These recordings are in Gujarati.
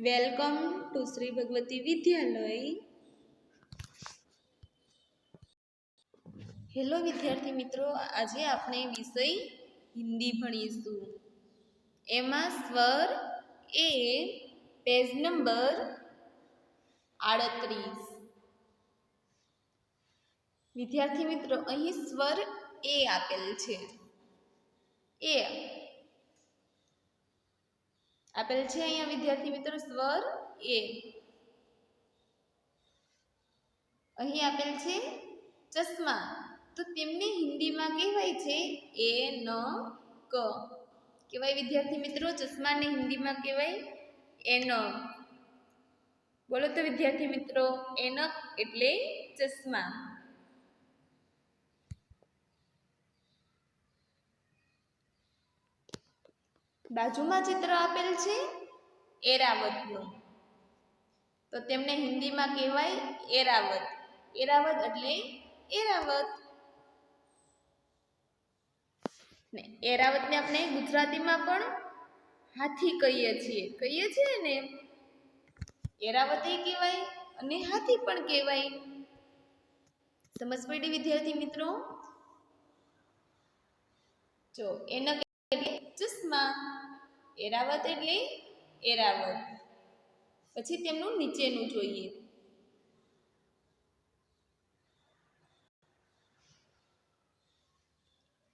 Welcome to Shri Bhagwati Vidyalaya. Hello વિદ્યાર્થી મિત્રો, આજે આપણે વિષય હિન્દી ભણીશું. એમાં સ્વર એ પેજ નંબર 38. વિદ્યાર્થી મિત્રો, અહીં સ્વર એ આપેલ છે. એ આપેલ છે અહીંયા વિદ્યાર્થી મિત્રો સ્વર એ. અહીં આપેલ છે ચશ્મા, તો તેમને હિન્દીમાં કહેવાય છે એનક. કહેવાય વિદ્યાર્થી મિત્રો, ચશ્માને હિન્દીમાં કહેવાય એનક. બોલો તો વિદ્યાર્થી મિત્રો, એનક એટલે ચશ્મા. બાજુમાં ચિત્ર આપેલ છે એરાવતનું, તો તેમને હિન્દીમાં કહેવાય એરાવત. એરાવત એટલે એરાવત. ને એરાવતને આપણે ગુજરાતીમાં પણ હાથી કહીએ છીએ ને. એરાવત એ કહેવાય અને હાથી પણ કહેવાય. સમજ પડી વિદ્યાર્થી મિત્રો? જો એનક એટલે ચશ્મા, એરાવત એટલે એરાવત. પછી તેમનું નીચેનું જોઈએ.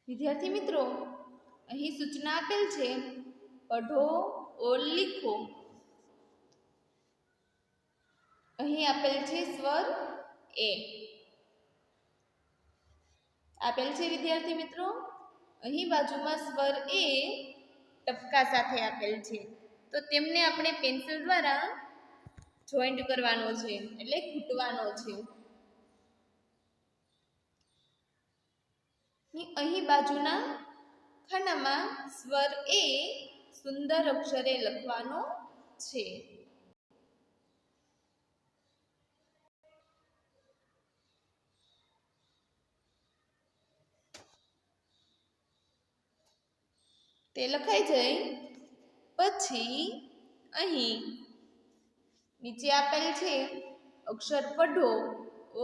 વિદ્યાર્થી મિત્રો, અહીં સૂચના આપેલ છે પઢો ઓર લીખો. અહીં આપેલ છે સ્વર એ. આપેલ છે વિદ્યાર્થી મિત્રો. અહીં બાજુમાં સ્વર એ ટપકા સાથે આપેલ છે, તો તેમને આપણે પેન્સિલ દ્વારા જોઈન્ટ કરવાનો છે, એટલે ઘૂંટવાનો છે. અહીં બાજુના ખાનામાં સ્વર એ સુંદર અક્ષરે લખવાનો છે. તે લખાઈ જાય પછી અહીં નીચે આપેલ છે અક્ષર પઢો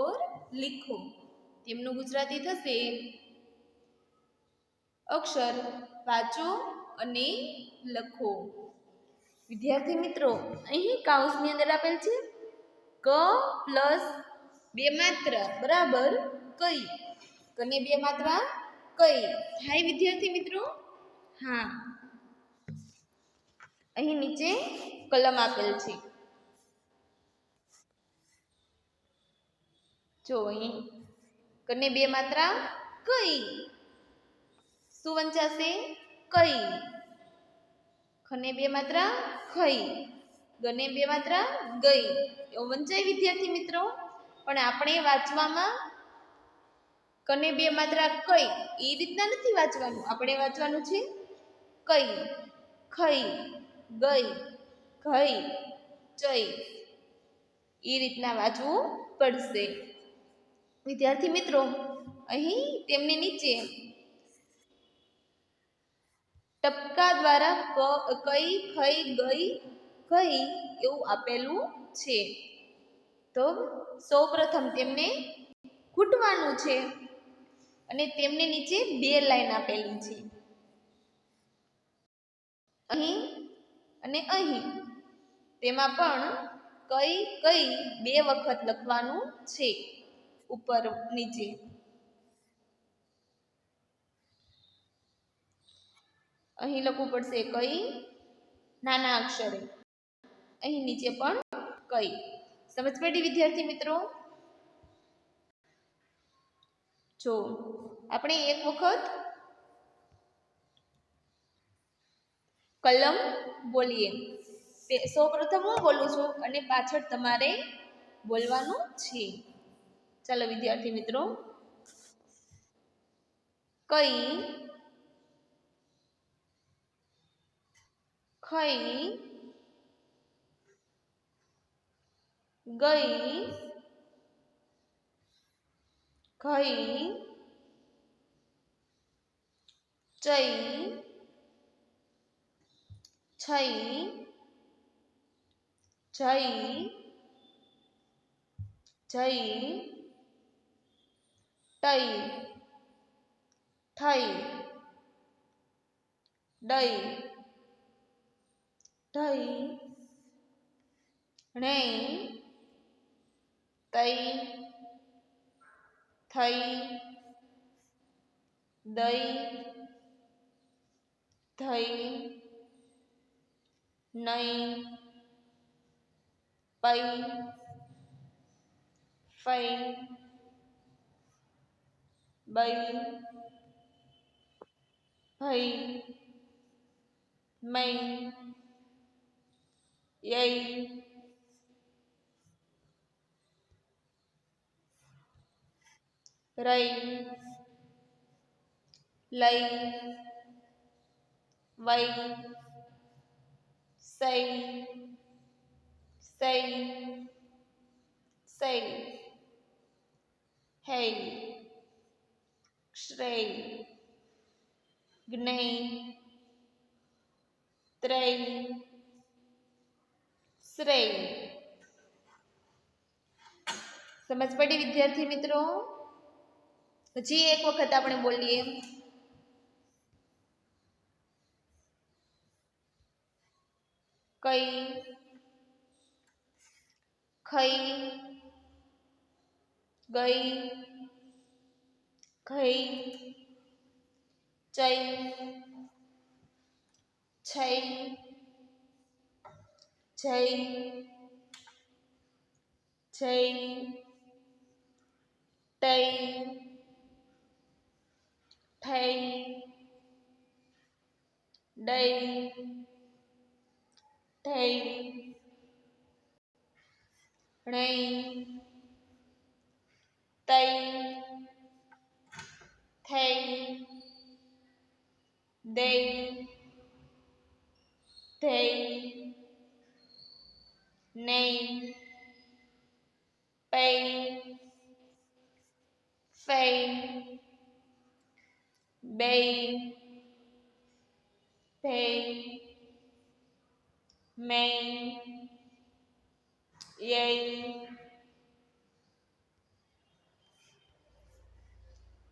ઓર લીખો. તેમનું ગુજરાતી થશે અક્ષર વાંચો અને લખો. વિદ્યાર્થી મિત્રો, અહીં કૌંસની અંદર આપેલ છે ક પ્લસ બે માત્રા બરાબર કઈ. કને બે માત્રા કઈ થાય વિદ્યાર્થી મિત્રો? હા. અહીં નીચે કલમ આપેલ છે. જો અહીં કને બે માત્રા કઈ, શું વંચાશે? કઈ. ખને બે માત્રા ખઈ, ગને બે માત્રા ગઈ. એવું વંચાય વિદ્યાર્થી મિત્રો. પણ આપણે વાંચવામાં કને બે માત્રા કઈ એ રીતના નથી વાંચવાનું. આપણે વાંચવાનું છે કઈ, ખઈ, ગઈ, ઘઈ, ચઈ. એ રીતના વાંચવું પડશે. વિદ્યાર્થી મિત્રો, અહીં તેમની નીચે ટપકા દ્વારા કઈ, ખઈ, ગઈ, ઘઈ એવું આપેલું છે. તો સૌપ્રથમ તેમને ઘૂંટવાનું છે અને તેમને નીચે બે લાઈન આપેલી છે, અહીં અને અહીં. તેમાં પણ કઈ કઈ બે વખત લખવાનું છે, ઉપર નીચે. અહીં લખવું પડશે કઈ નાના અક્ષરે, અહીં નીચે પણ કઈ. સમજ પડી વિદ્યાર્થી મિત્રો? જો આપણે એક વખત કલમ બોલીએ. સૌપ્રથમ હું બોલું છું અને પાછળ તમારે બોલવાનું છે. ચાલો વિદ્યાર્થી મિત્રો. કઈ, ખઈ, ગઈ, ઘઈ, ચઈ, છઈ, જઈ જઈ તઈ થઈ દઈ ઢઈ ણેઈ તઈ થઈ દઈ થઈ નઈ પઈ ફઈ બઈ ભઈ મઈ યઈ રઈ લઈ વઈ સઈ સઈ સઈ હૈ શ્રેય જ્ઞેય ત્રય શ્રેય સમજ પડી વિદ્યાર્થી મિત્રો હજી એક વખત આપણે બોલીએ કઈ ખઈ ગઈ ઘઈ ચઈ છઈ જઈ જઈ તઈ થઈ દઈ ઢઈ ણેઈ તઈ થઈ દઈ ધઈ નઈ પઈ ફઈ બઈ ભઈ મઈ યઈ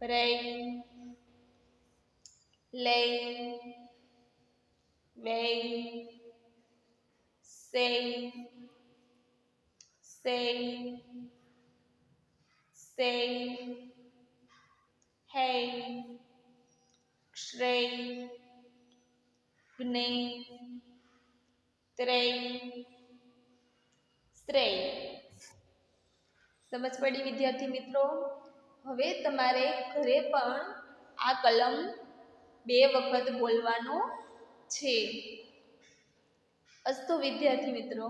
રઈ લઈ વઈ સઈ સઈ સઈ હૈ શ્રેય જ્ઞેય ત્રય શ્રેય સમજ પડી વિદ્યાર્થી મિત્રો હવે તમારે ઘરે પણ આ કલમ 2 વખત બોલવાનો છે. અસ્તુ વિદ્યાર્થી મિત્રો.